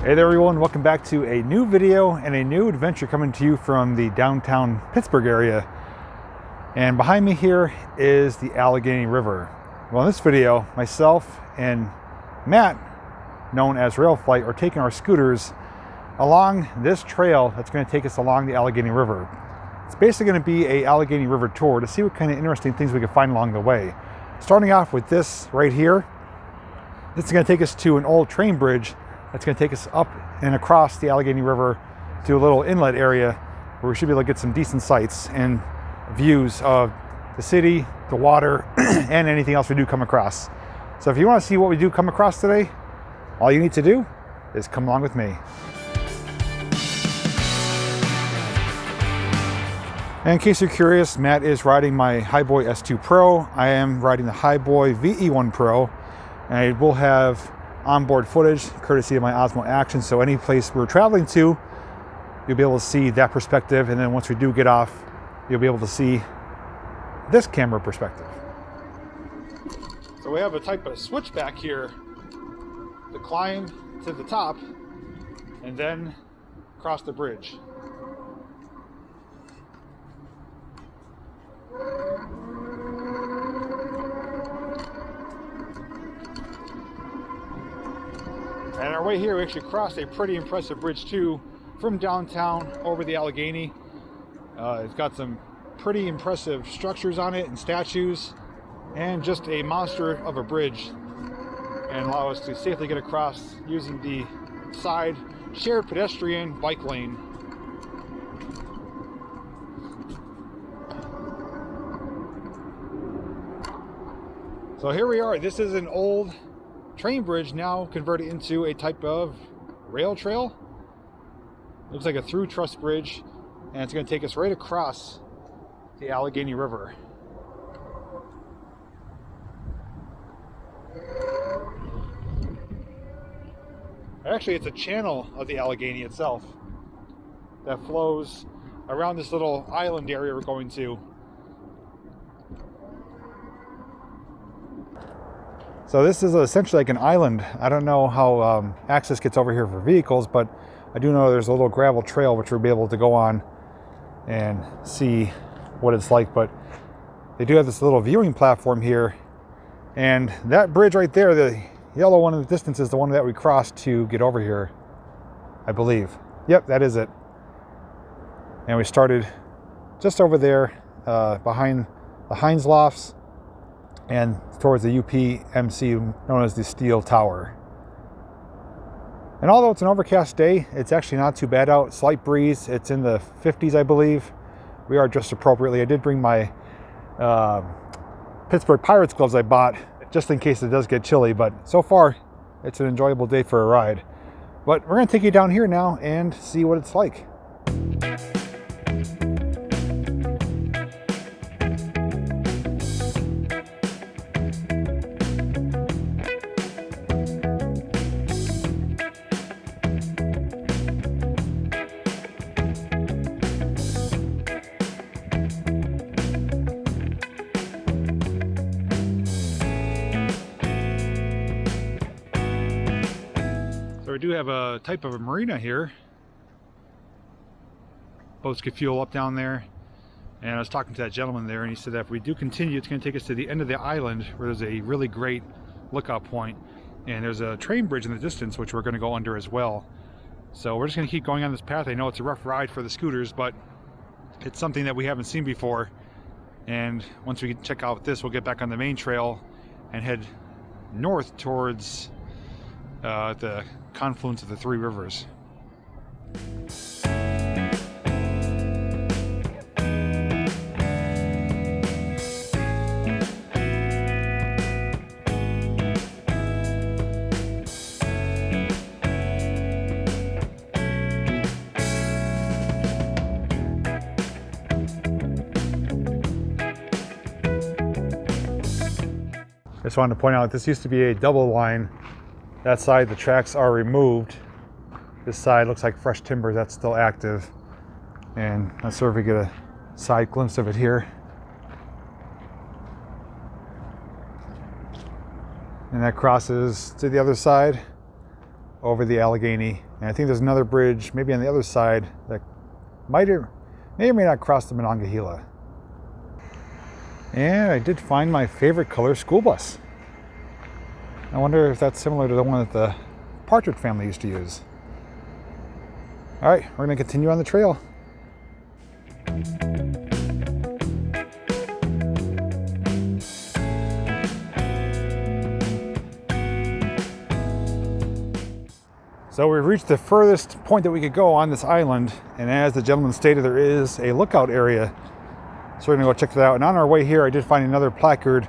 Hey there everyone, welcome back to a new video and a new adventure coming to you from the downtown Pittsburgh area. And behind me here is the Allegheny River. Well, in this video, myself and Matt, known as Rail Flight, are taking our scooters along this trail that's going to take us along the Allegheny River. It's basically going to be a Allegheny River tour to see what kind of interesting things we can find along the way. Starting off with this right here, this is going to take us to an old train bridge that's going to take us up and across the Allegheny River to a little inlet area where we should be able to get some decent sights and views of the city, the water, and anything else we do come across. So if you want to see what we do come across today, all you need to do is come along with me. And in case you're curious, Matt is riding my Highboy S2 Pro. I am riding the Highboy VE1 Pro, and I will have onboard footage courtesy of my Osmo Action, so any place we're traveling to, you'll be able to see that perspective, and then once we do get off, you'll be able to see this camera perspective. So we have a type of switchback here to climb to the top and then cross the bridge. And on our way here, we actually crossed a pretty impressive bridge too, from downtown over the Allegheny. It's got some pretty impressive structures on it and statues, and just a monster of a bridge, and allow us to safely get across using the side shared pedestrian bike lane. So here we are. This is an old train bridge now converted into a type of rail trail. Looks like a through truss bridge, and it's going to take us right across the Allegheny River. Actually, it's a channel of the Allegheny itself that flows around this little island area we're going to. So this is essentially like an island. I don't know how access gets over here for vehicles, but I do know there's a little gravel trail which we'll be able to go on and see what it's like. But they do have this little viewing platform here, and that bridge right there, the yellow one in the distance, is the one that we crossed to get over here, I believe. Yep, that is it. And we started just over there behind the Heinz Lofts and towards the UPMC, known as the Steel Tower. And although it's an overcast day, it's actually not too bad out. Slight breeze. It's in the 50s, I believe. We are dressed appropriately. I did bring my Pittsburgh Pirates gloves I bought, just in case it does get chilly, but so far it's an enjoyable day for a ride. But we're going to take you down here now and see what it's like. So we do have a type of a marina here. Boats could fuel up down there. And I was talking to that gentleman there, and he said that if we do continue, it's going to take us to the end of the island where there's a really great lookout point. And there's a train bridge in the distance which we're going to go under as well. So we're just going to keep going on this path. I know it's a rough ride for the scooters, but it's something that we haven't seen before. And once we check out this, we'll get back on the main trail and head north towards the confluence of the three rivers. I just wanted to point out this used to be a double line. That side, the tracks are removed. This side looks like fresh timber that's still active. And let's see if we get a side glimpse of it here. And that crosses to the other side. over the Allegheny. And I think there's another bridge, maybe on the other side, that may or may not cross the Monongahela. And I did find my favorite color school bus. I wonder if that's similar to the one that the Partridge family used to use. All right, we're gonna continue on the trail. So we've reached the furthest point that we could go on this island, and as the gentleman stated, there is a lookout area. So we're gonna go check that out. And on our way here, I did find another placard,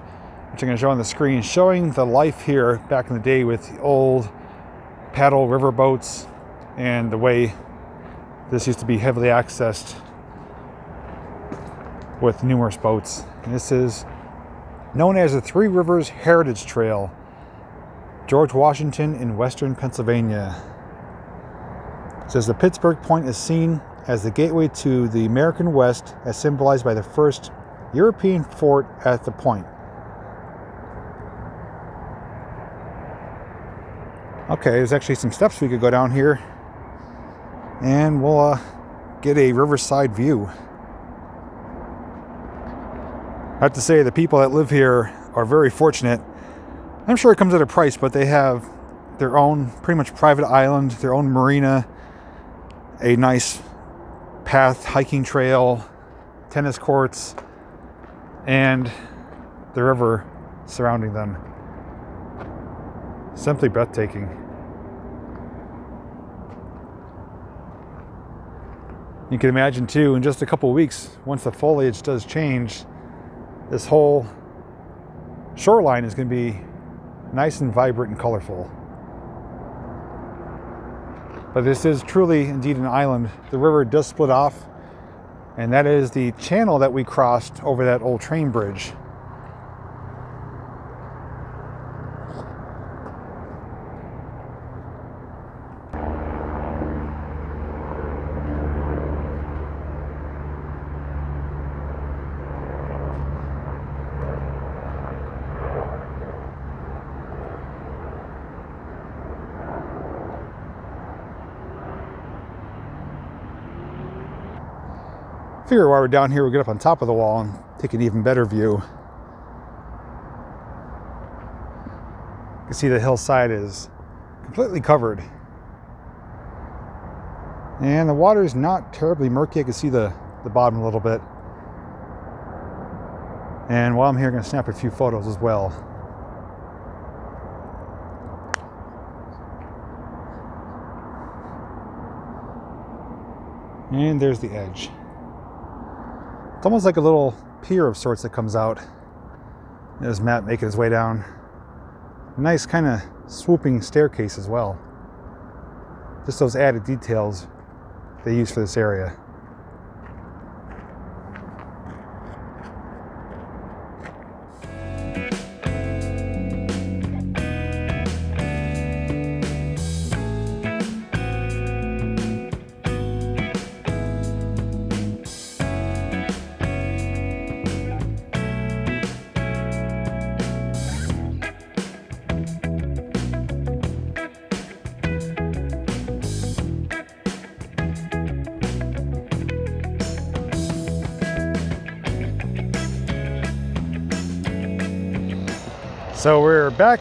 which I'm gonna show on the screen, showing the life here back in the day with the old paddle river boats and the way this used to be heavily accessed with numerous boats. And this is known as the Three Rivers Heritage Trail, George Washington in western Pennsylvania. It says the Pittsburgh Point is seen as the gateway to the American West, as symbolized by the first European fort at the point. Okay, there's actually some steps we could go down here, and we'll get a riverside view. I have to say, the people that live here are very fortunate. I'm sure it comes at a price, but they have their own pretty much private island, their own marina, a nice path, hiking trail, tennis courts, and the river surrounding them. Simply breathtaking. You can imagine too, in just a couple of weeks, once the foliage does change, this whole shoreline is going to be nice and vibrant and colorful. But this is truly indeed an island. The river does split off, and that is the channel that we crossed over that old train bridge. Figure while we're down here, we'll get up on top of the wall and take an even better view. You can see the hillside is completely covered. And the water is not terribly murky. I can see the bottom a little bit. And while I'm here, I'm going to snap a few photos as well. And there's the edge. It's almost like a little pier of sorts that comes out. There's Matt making his way down. Nice kind of swooping staircase as well. Just those added details they use for this area. So we're back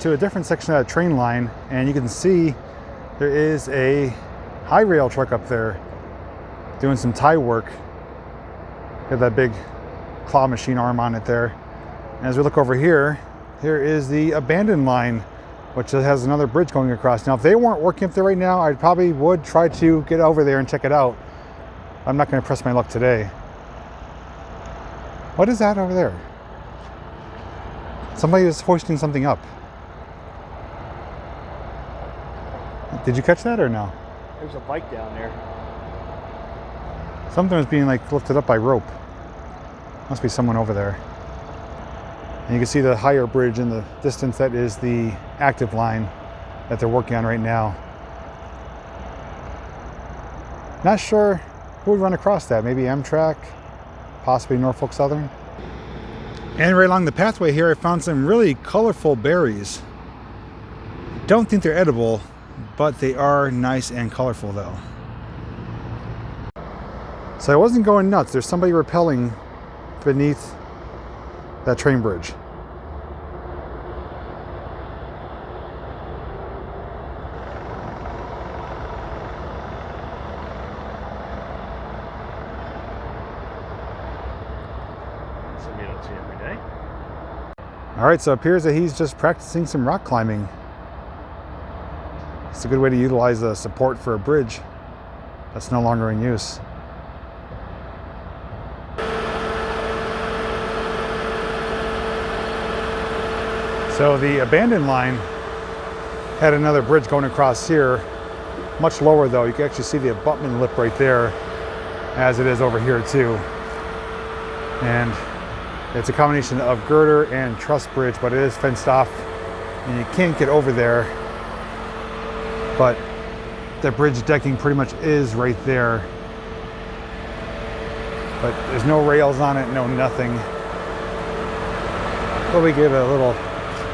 to a different section of that train line, and you can see there is a high rail truck up there doing some tie work. Got that big claw machine arm on it there. And as we look over here, here is the abandoned line, which has another bridge going across. Now, if they weren't working up there right now, I probably would try to get over there and check it out. I'm not going to press my luck today. What is that over there? Somebody is hoisting something up. Did you catch that or no? There's a bike down there. Something was being like lifted up by rope. Must be someone over there. And you can see the higher bridge in the distance. That is the active line that they're working on right now. Not sure who would run across that. Maybe Amtrak, possibly Norfolk Southern. And right along the pathway here, I found some really colorful berries. Don't think they're edible, but they are nice and colorful though. So I wasn't going nuts. There's somebody rappelling beneath that train bridge. You don't see every day. All right, so it appears that he's just practicing some rock climbing. It's a good way to utilize the support for a bridge that's no longer in use. So the abandoned line had another bridge going across here, much lower though. You can actually see the abutment lip right there, as it is over here too. And it's a combination of girder and truss bridge, but it is fenced off and you can't get over there. But the bridge decking pretty much is right there. But there's no rails on it, no nothing. But we get a little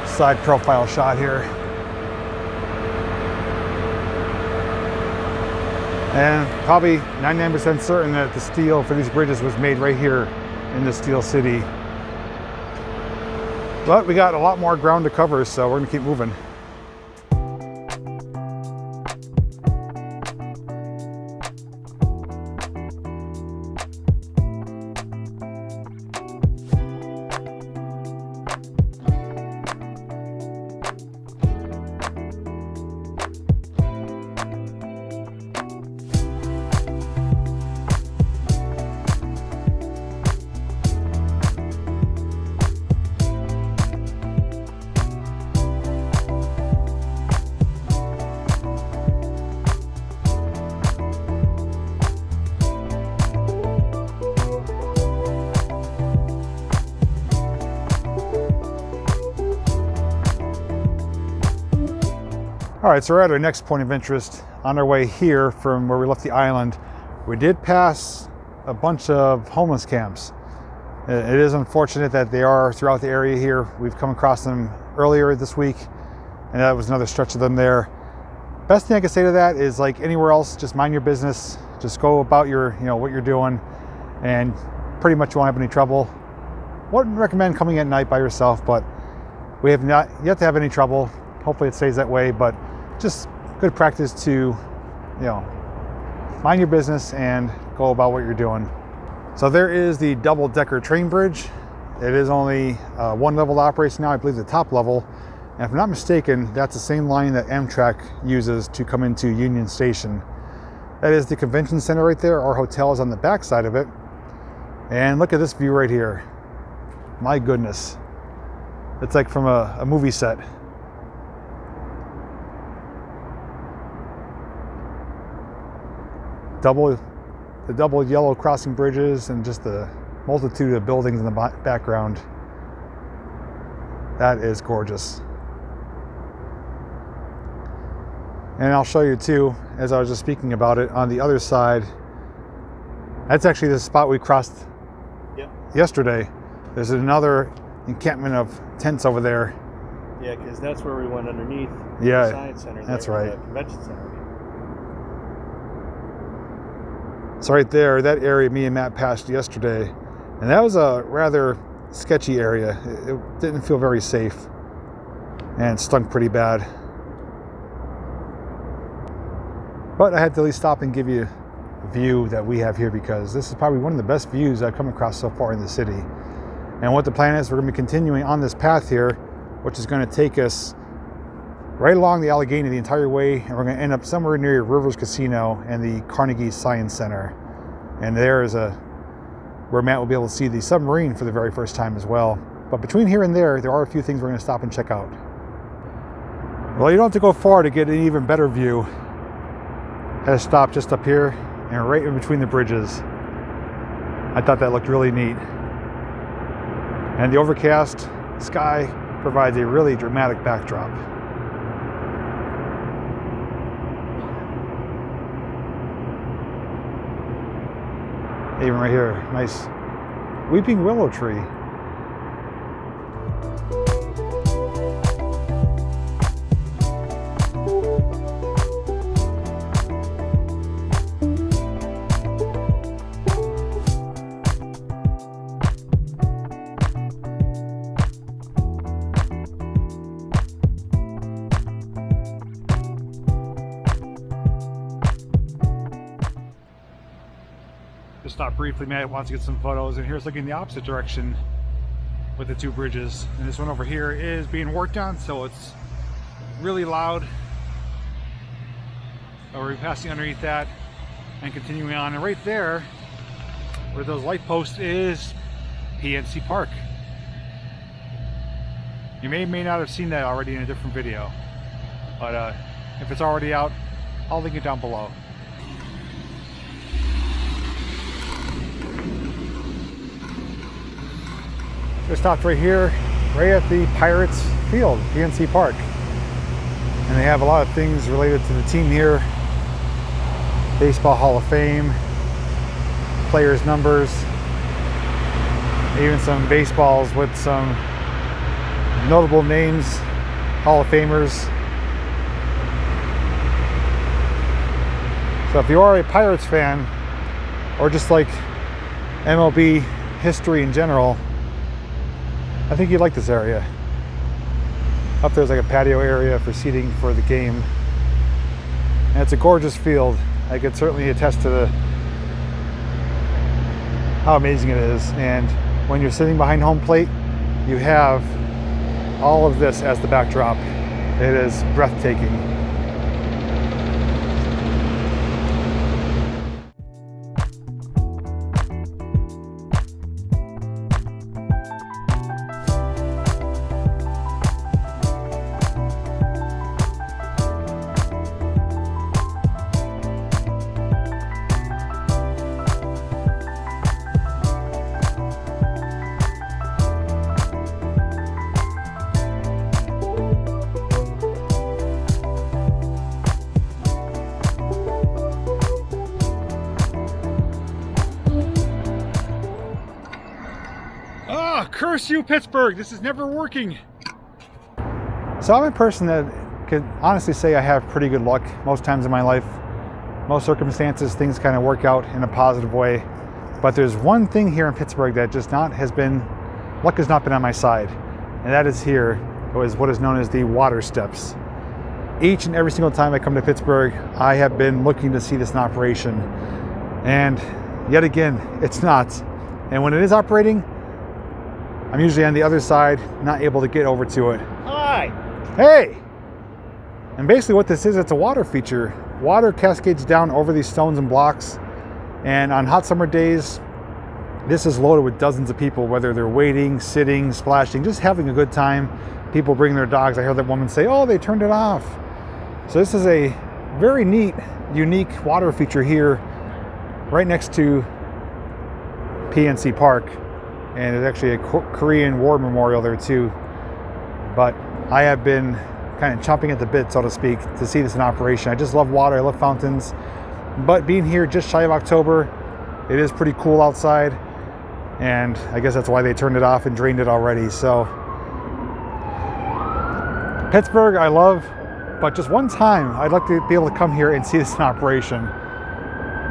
side profile shot here. And probably 99% certain that the steel for these bridges was made right here in the Steel City. But we got a lot more ground to cover, so we're gonna keep moving. All right, so we're at our next point of interest. On our way here from where we left the island, we did pass a bunch of homeless camps. It is unfortunate that they are throughout the area here. We've come across them earlier this week, and that was another stretch of them there. Best thing I can say to that is, like anywhere else, just mind your business. Just go about your, what you're doing, and pretty much you won't have any trouble. Wouldn't recommend coming at night by yourself, but we have not yet to have any trouble. Hopefully it stays that way, but just good practice to, mind your business and go about what you're doing. So there is the double-decker train bridge. It is only one level operates now, I believe the top level. And if I'm not mistaken, that's the same line that Amtrak uses to come into Union Station. That is the convention center right there. Our hotel is on the back side of it. And look at this view right here. My goodness. It's like from a movie set. The double yellow crossing bridges and just the multitude of buildings in the background. That is gorgeous. And I'll show you too, as I was just speaking about it, on the other side, that's actually the spot we crossed yesterday. There's another encampment of tents over there. Yeah, because that's where we went underneath the Science Center. That's right. The convention center. So right there, that area me and Matt passed yesterday, and that was a rather sketchy area. It didn't feel very safe, and it stunk pretty bad. But I had to at least stop and give you a view that we have here, because this is probably one of the best views I've come across so far in the city. And what the plan is, we're going to be continuing on this path here, which is going to take us right along the Allegheny the entire way, and we're going to end up somewhere near Rivers Casino and the Carnegie Science Center. And there is where Matt will be able to see the submarine for the very first time as well. But between here and there are a few things we're going to stop and check out. Well, you don't have to go far to get an even better view. Had to stop just up here and right in between the bridges. I thought that looked really neat. And the overcast sky provides a really dramatic backdrop. Even right here, nice weeping willow tree. stop briefly. Matt wants to get some photos, and here's looking the opposite direction with the two bridges. And this one over here is being worked on, so it's really loud. We're passing underneath that and continuing on. And right there, where those light posts, is PNC Park. You may or may not have seen that already in a different video, but if it's already out, I'll link it down below. We stopped right here, right at the Pirates Field, PNC Park. And they have a lot of things related to the team here. Baseball Hall of Fame, players' numbers, even some baseballs with some notable names, Hall of Famers. So if you are a Pirates fan, or just like MLB history in general, I think you'd like this area. Up there's like a patio area for seating for the game. And it's a gorgeous field. I could certainly attest to how amazing it is. And when you're sitting behind home plate, you have all of this as the backdrop. It is breathtaking. Curse you, Pittsburgh! This is never working. So I'm a person that could honestly say I have pretty good luck most times in my life. Most circumstances, things kind of work out in a positive way. But there's one thing here in Pittsburgh that just luck has not been on my side. And that is here, it was what is known as the water steps. Each and every single time I come to Pittsburgh, I have been looking to see this in operation. And yet again, it's not. And when it is operating, I'm usually on the other side, not able to get over to it. Hi! Hey! And basically what this is, it's a water feature. Water cascades down over these stones and blocks. And on hot summer days, this is loaded with dozens of people, whether they're waiting, sitting, splashing, just having a good time. People bring their dogs. I heard that woman say, oh, they turned it off. So this is a very neat, unique water feature here, right next to PNC Park. And there's actually a Korean War memorial there too. But I have been kind of chomping at the bit, so to speak, to see this in operation. I just love water, I love fountains. But being here just shy of October, it is pretty cool outside. And I guess that's why they turned it off and drained it already. So Pittsburgh, I love, but just one time, I'd like to be able to come here and see this in operation.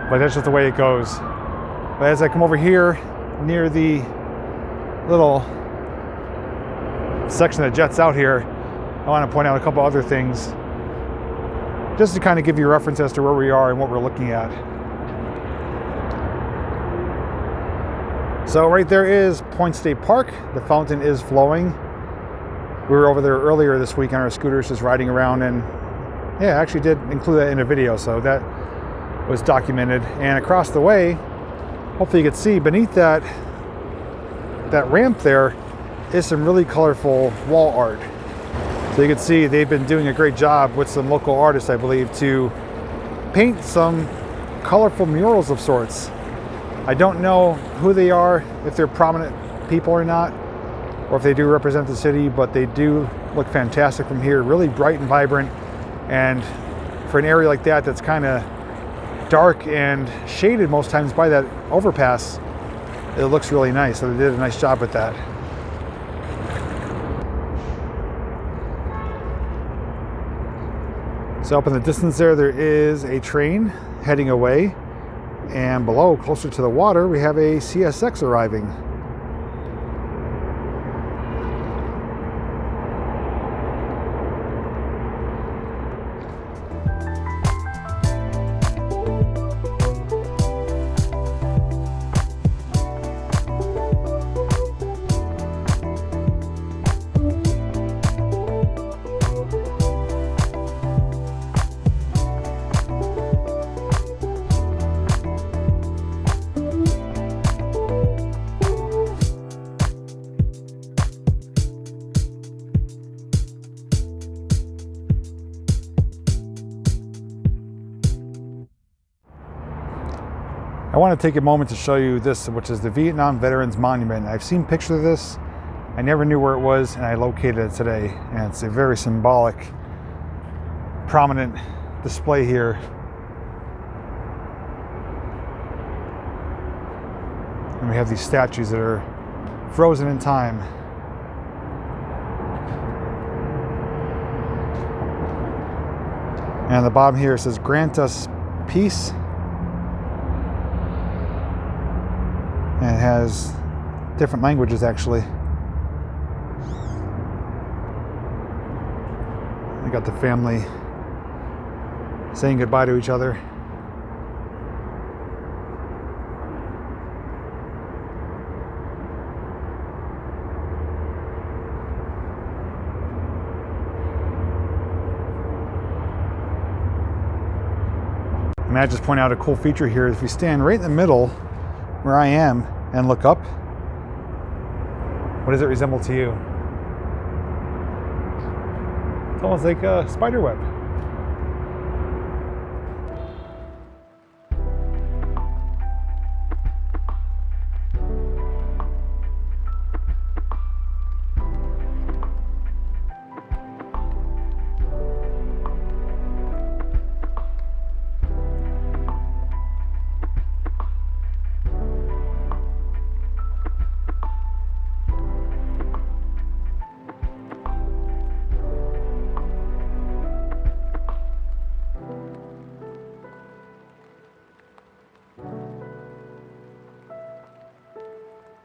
But that's just the way it goes. But as I come over here near the little section that jets out here, I want to point out a couple other things just to kind of give you a reference as to where we are and what we're looking at. So right there is Point State Park. The fountain is flowing. We were over there earlier this week on our scooters just riding around, and yeah, I actually did include that in a video, so that was documented. And across the way, hopefully you can see beneath that ramp there is some really colorful wall art. So you can see they've been doing a great job with some local artists, I believe, to paint some colorful murals of sorts. I don't know who they are, if they're prominent people or not, or if they do represent the city, but they do look fantastic from here, really bright and vibrant. And for an area like that that's kind of dark and shaded most times by that overpass, it looks really nice. So they did a nice job with that. So up in the distance there is a train heading away. And below, closer to the water, we have a CSX arriving. I want to take a moment to show you this, which is the Vietnam Veterans Monument. I've seen pictures of this. I never knew where it was, and I located it today. And it's a very symbolic, prominent display here. And we have these statues that are frozen in time. And at the bottom here it says, "Grant us peace." And it has different languages actually. I got the family saying goodbye to each other. And I just point out a cool feature here. If you stand right in the middle where I am and look up, what does it resemble to you? It's almost like a spider web.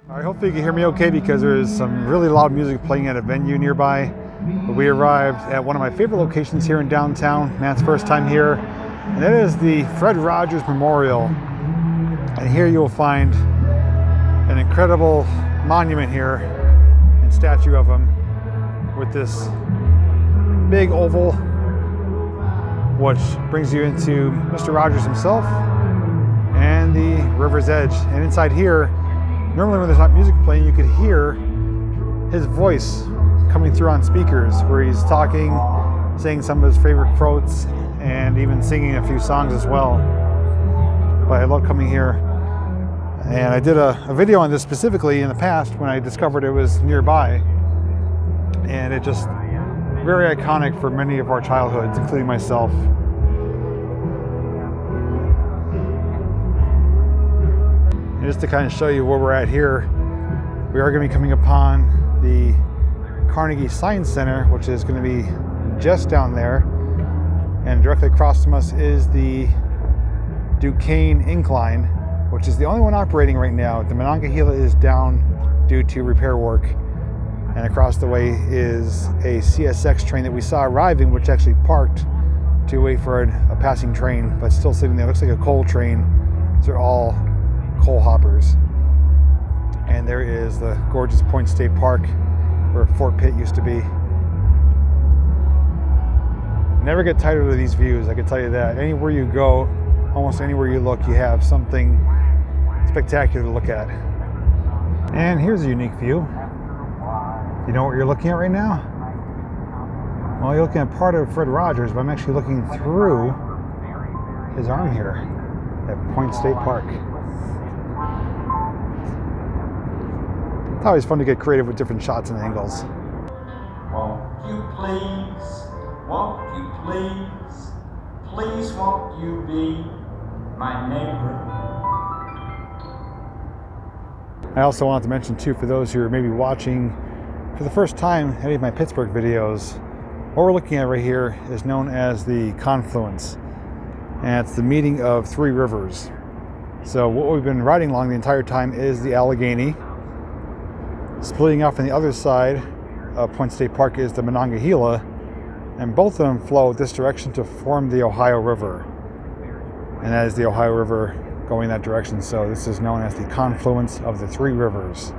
I hope you can hear me okay because there is some really loud music playing at a venue nearby. But we arrived at one of my favorite locations here in downtown. Matt's first time here, and that is the Fred Rogers Memorial. And here you'll find an incredible monument here and statue of him with this big oval, which brings you into Mr. Rogers himself and the river's edge. And inside here, normally when there's not music playing, you could hear his voice coming through on speakers where he's talking, saying some of his favorite quotes, and even singing a few songs as well. But I love coming here. And I did a video on this specifically in the past when I discovered it was nearby. And it just very iconic for many of our childhoods, including myself. And just to kind of show you where we're at here, we are going to be coming upon the Carnegie Science Center, which is going to be just down there. And directly across from us is the Duquesne Incline, which is the only one operating right now. The Monongahela is down due to repair work. And across the way is a CSX train that we saw arriving, which actually parked to wait for a passing train, but still sitting there. It looks like a coal train. These are all coal hoppers. And there is the gorgeous Point State Park where Fort Pitt used to be. Never get tired of these views, I can tell you that. Anywhere you go, almost anywhere you look, you have something spectacular to look at. And here's a unique view. You know what you're looking at right now? Well, you're looking at part of Fred Rogers, but I'm actually looking through his arm here at Point State Park. It's always fun to get creative with different shots and angles. Won't you please, please won't you be my neighbor? I also wanted to mention too, for those who are maybe watching for the first time any of my Pittsburgh videos, what we're looking at right here is known as the confluence. And it's the meeting of three rivers. So what we've been riding along the entire time is the Allegheny. Splitting off on the other side of Point State Park is the Monongahela, and both of them flow this direction to form the Ohio River. And that is the Ohio River going that direction, so this is known as the confluence of the three rivers.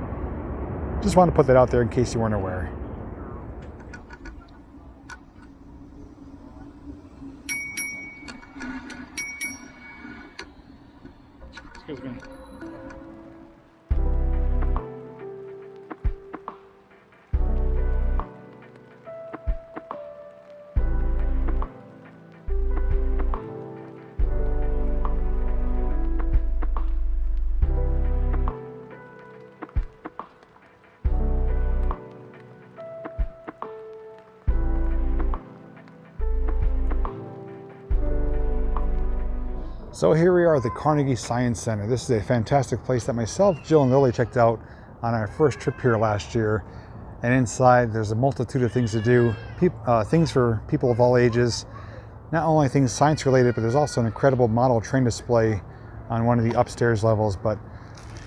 Just want to put that out there in case you weren't aware. Excuse me. So here we are at the Carnegie Science Center. This is a fantastic place that myself, Jill, and Lily checked out on our first trip here last year. And inside there's a multitude of things to do, things for people of all ages. Not only things science related, but there's also an incredible model train display on one of the upstairs levels. But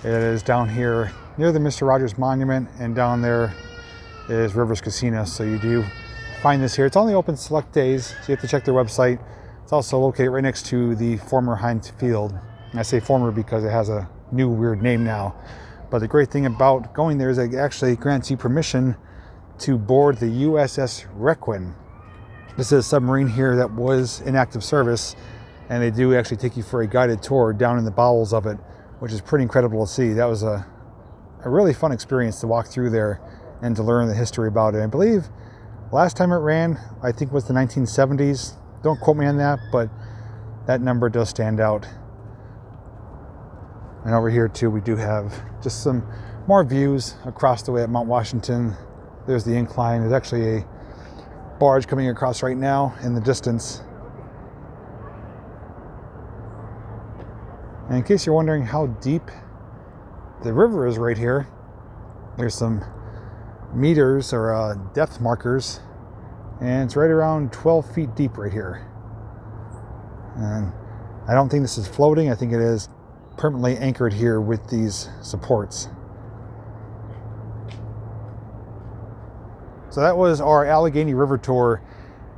it is down here near the Mr. Rogers Monument, and down there is Rivers Casino. So you do find this here. It's only open select days, so you have to check their website. It's also located right next to the former Heinz Field. And I say former because it has a new weird name now. But the great thing about going there is it actually grants you permission to board the USS Requin. This is a submarine here that was in active service, and they do actually take you for a guided tour down in the bowels of it, which is pretty incredible to see. That was a really fun experience to walk through there and to learn the history about it. I believe last time it ran, I think, was the 1970s. Don't quote me on that, but that number does stand out. And over here too, we do have just some more views across the way at Mount Washington. There's the incline. There's actually a barge coming across right now in the distance. And in case you're wondering how deep the river is right here, there's some meters or depth markers, and it's right around 12 feet deep right here. And I don't think this is floating. I think it is permanently anchored here with these supports. So that was our Allegheny River tour,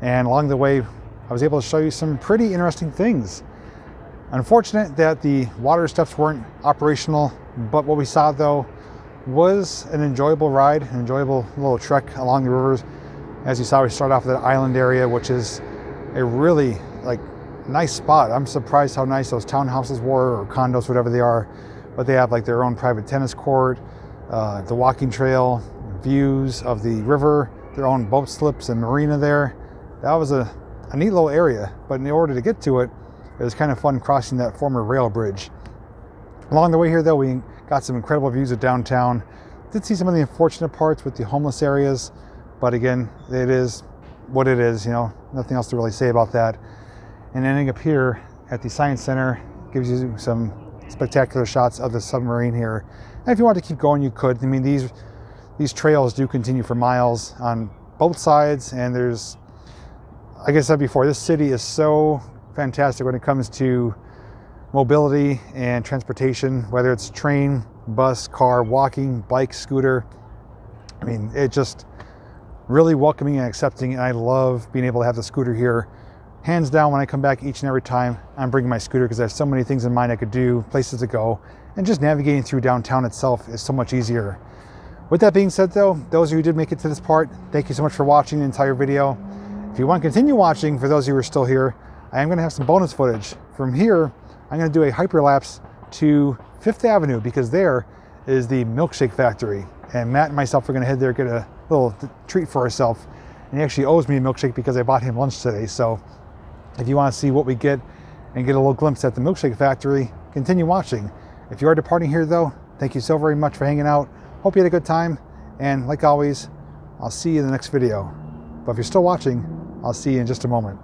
and along the way I was able to show you some pretty interesting things. Unfortunate that the water steps weren't operational, but what we saw though was an enjoyable ride, an enjoyable little trek along the rivers. As you saw, we started off with that island area, which is a really nice spot. I'm surprised how nice those townhouses were, or condos, whatever they are. But they have their own private tennis court, the walking trail, views of the river, their own boat slips and marina there. That was a neat little area, but in order to get to it, it was kind of fun crossing that former rail bridge. Along the way here though, we got some incredible views of downtown. Did see some of the unfortunate parts with the homeless areas, but again, it is what it is, nothing else to really say about that. And ending up here at the Science Center gives you some spectacular shots of the submarine here. And if you want to keep going, you could. I mean, these trails do continue for miles on both sides, and there's, like I said before, this city is so fantastic when it comes to mobility and transportation, whether it's train, bus, car, walking, bike, scooter. I mean, it just really welcoming and accepting, and I love being able to have the scooter here. Hands down, when I come back each and every time, I'm bringing my scooter because I have so many things in mind I could do, places to go, and just navigating through downtown itself is so much easier. With that being said though, those of you who did make it to this part, thank you so much for watching the entire video. If you want to continue watching, for those of you who are still here, I am going to have some bonus footage. From here, I'm going to do a hyperlapse to 5th Avenue because there is the milkshake factory. And Matt and myself are going to head there, get a little treat for ourselves. And he actually owes me a milkshake because I bought him lunch today. So if you want to see what we get and get a little glimpse at the milkshake factory, continue watching. If you are departing here though, thank you so very much for hanging out. Hope you had a good time. And like always, I'll see you in the next video. But if you're still watching, I'll see you in just a moment.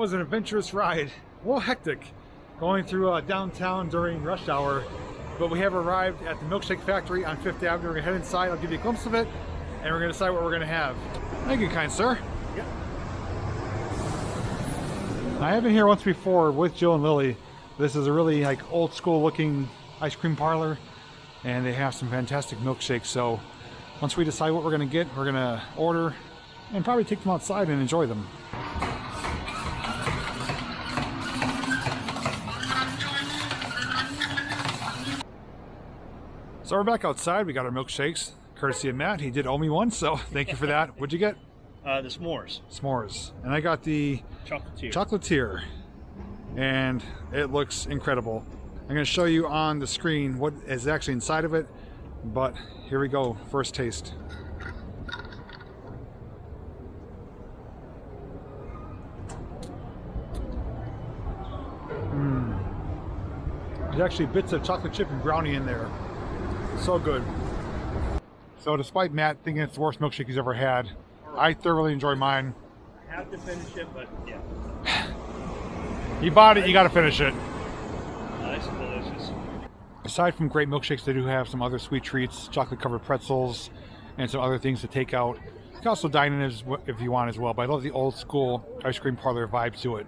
was an adventurous ride. A little hectic going through downtown during rush hour, but we have arrived at the milkshake factory on 5th Avenue. We're gonna head inside. I'll give you a glimpse of it, and we're gonna decide what we're gonna have. Thank you, kind sir. Yep. I have been here once before with Jill and Lily. This is a really like old school looking ice cream parlor, and they have some fantastic milkshakes. So once we decide what we're gonna get, we're gonna order and probably take them outside and enjoy them. So we're back outside. We got our milkshakes, courtesy of Matt. He did owe me one, so thank you for that. What'd you get? The s'mores. S'mores. And I got the chocolatier. And it looks incredible. I'm going to show you on the screen what is actually inside of it, but here we go. First taste. There's actually bits of chocolate chip and brownie in there. So good. So despite Matt thinking it's the worst milkshake he's ever had, I thoroughly enjoy mine. I have to finish it, but yeah. You bought it, you got to finish it. Nice and delicious. Aside from great milkshakes, they do have some other sweet treats, chocolate-covered pretzels, and some other things to take out. You can also dine in if you want as well, but I love the old school ice cream parlor vibe to it.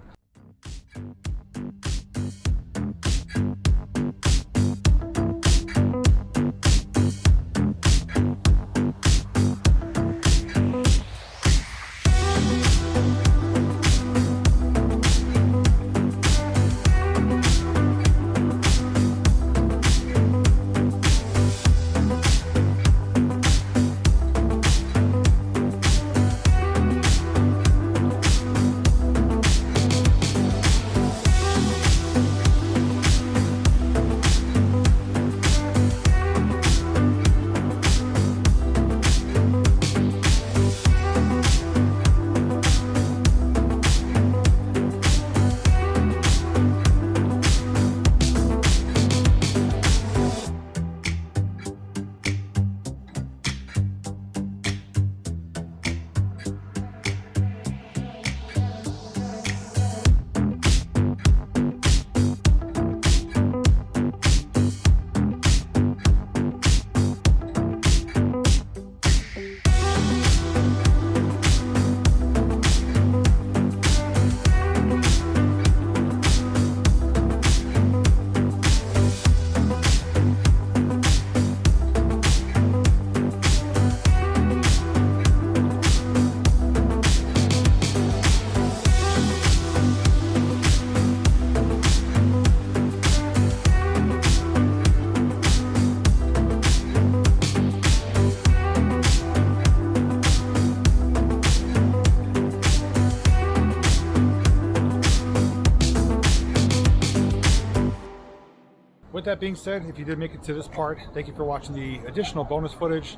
With that being said, if you did make it to this part, thank you for watching the additional bonus footage.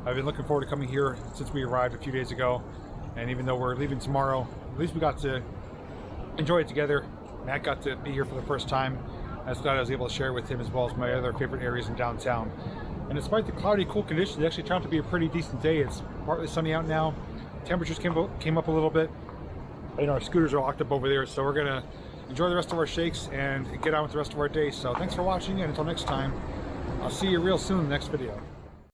I've been looking forward to coming here since we arrived a few days ago, and even though we're leaving tomorrow, at least we got to enjoy it together. Matt got to be here for the first time. I was glad I was able to share with him as well as my other favorite areas in downtown. And despite the cloudy, cool conditions, it actually turned out to be a pretty decent day. It's partly sunny out now. Temperatures came up a little bit. You know, our scooters are locked up over there, so we're gonna enjoy the rest of our shakes and get on with the rest of our day. So thanks for watching, and until next time, I'll see you real soon in the next video.